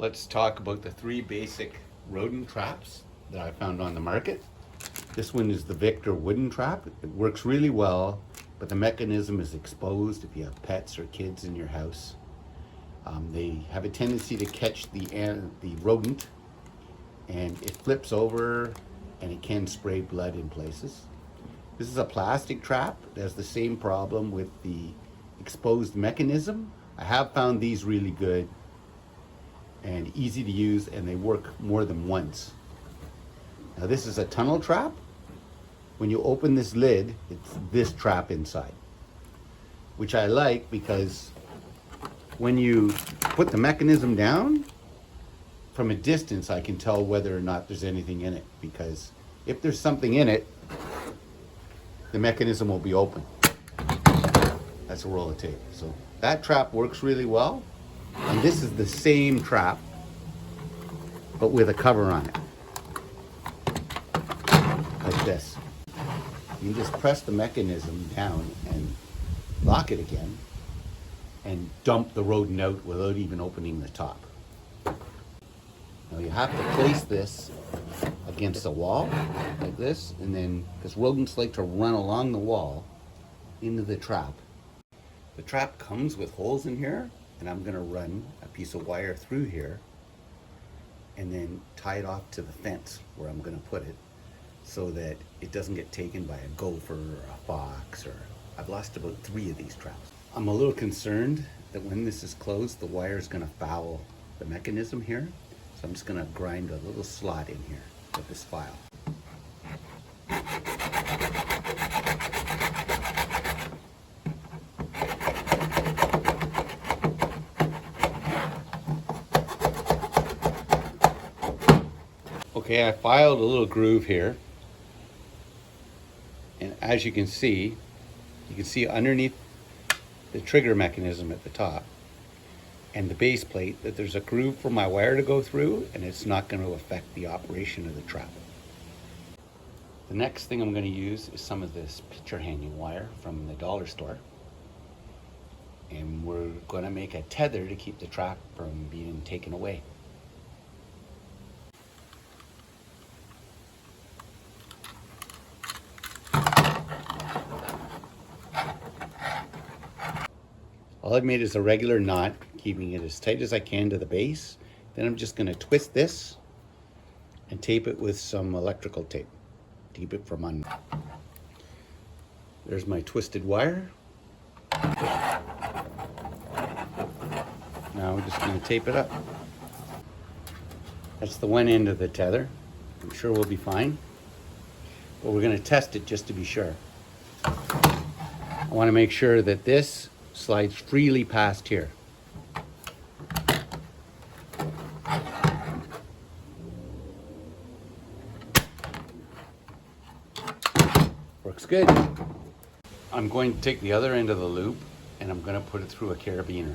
Let's talk about the three basic rodent traps that I found on the market. This one is the Victor wooden trap. It works really well, but the mechanism is exposed if you have pets or kids in your house. They have a tendency to catch the rodent, and it flips over and it can spray blood in places. This is a plastic trap. It has the same problem with the exposed mechanism. I have found these really good and easy to use, and they work more than once. Now this is a tunnel trap. When you open this lid, it's this trap inside, which I like because when you put the mechanism down, from a distance I can tell whether or not there's anything in it, because if there's something in it, the mechanism will be open. That's a roll of tape. So that trap works really well. And this is the same trap, but with a cover on it. Like this. You just press the mechanism down and lock it again and dump the rodent out without even opening the top. Now you have to place this against the wall like this, and then, because rodents like to run along the wall into the trap. The trap comes with holes in here, and I'm going to run a piece of wire through here and then tie it off to the fence where I'm going to put it, so that it doesn't get taken by a gopher or a fox, or I've lost about 3 of these traps. I'm a little concerned that when this is closed, the wire is going to foul the mechanism here. So I'm just going to grind a little slot in here with this file. Okay, I filed a little groove here, and as you can see underneath the trigger mechanism at the top and the base plate that there's a groove for my wire to go through, and it's not going to affect the operation of the trap. The next thing I'm going to use is some of this picture hanging wire from the dollar store, and we're going to make a tether to keep the trap from being taken away. All I've made is a regular knot, keeping it as tight as I can to the base. Then I'm just going to twist this and tape it with some electrical tape. Keep it from under. There's my twisted wire. Now we're just going to tape it up. That's the one end of the tether. I'm sure we'll be fine, but we're going to test it just to be sure. I want to make sure that this slides freely past here. Works good. I'm going to take the other end of the loop and I'm going to put it through a carabiner.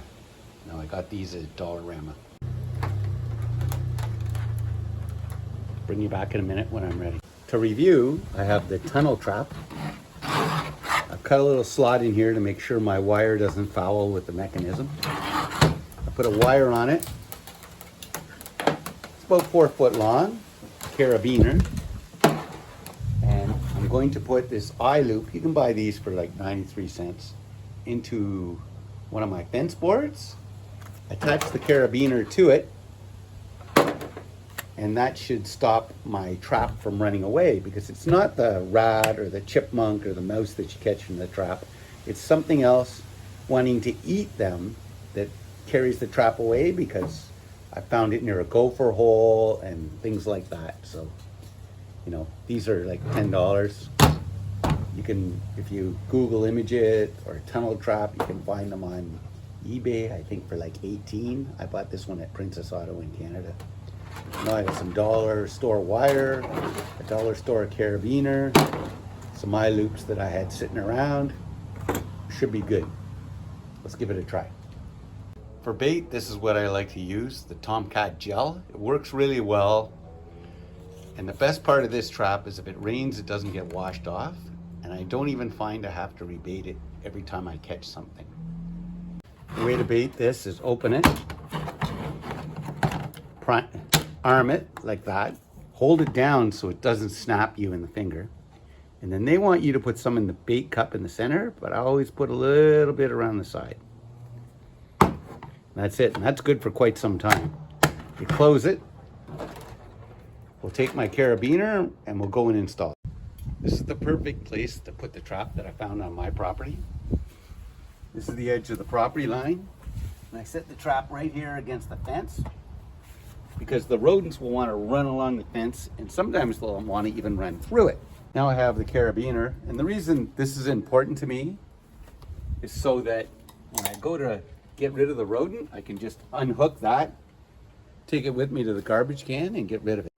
Now I got these at Dollarama. Bring you back in a minute when I'm ready. To review, I have the tunnel trap. I've cut a little slot in here to make sure my wire doesn't foul with the mechanism. I put a wire on it. It's about 4 foot long, carabiner. And I'm going to put this eye loop, you can buy these for like 93 cents, into one of my fence boards. Attach the carabiner to it, and that should stop my trap from running away, because it's not the rat or the chipmunk or the mouse that you catch in the trap. It's something else wanting to eat them that carries the trap away, because I found it near a gopher hole and things like that. So, you know, these are like $10. You can, if you Google image it or tunnel trap, you can find them on eBay, I think for like 18. I bought this one at Princess Auto in Canada. Now I got some dollar store wire, a dollar store carabiner, some eye loops that I had sitting around. Should be good. Let's give it a try. For bait, this is what I like to use, the Tomcat gel. It works really well. And the best part of this trap is if it rains, it doesn't get washed off. And I don't even find I have to rebait it every time I catch something. The way to bait this is open it, arm it like that, hold it down so it doesn't snap you in the finger. And then they want you to put some in the bait cup in the center, but I always put a little bit around the side. That's it, and that's good for quite some time. You close it. We'll take my carabiner and we'll go and install it. This is the perfect place to put the trap that I found on my property. This is the edge of the property line. And I set the trap right here against the fence because the rodents will want to run along the fence, and sometimes they'll want to even run through it. Now I have the carabiner, and the reason this is important to me is so that when I go to get rid of the rodent, I can just unhook that, take it with me to the garbage can, and get rid of it.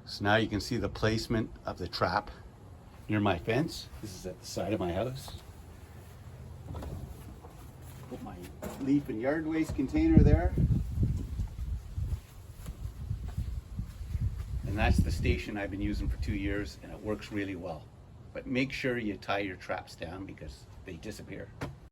So now you can see the placement of the trap near my fence. This is at the side of my house. Put my leaf and yard waste container there. And that's the station I've been using for 2 years, and it works really well. But make sure you tie your traps down because they disappear.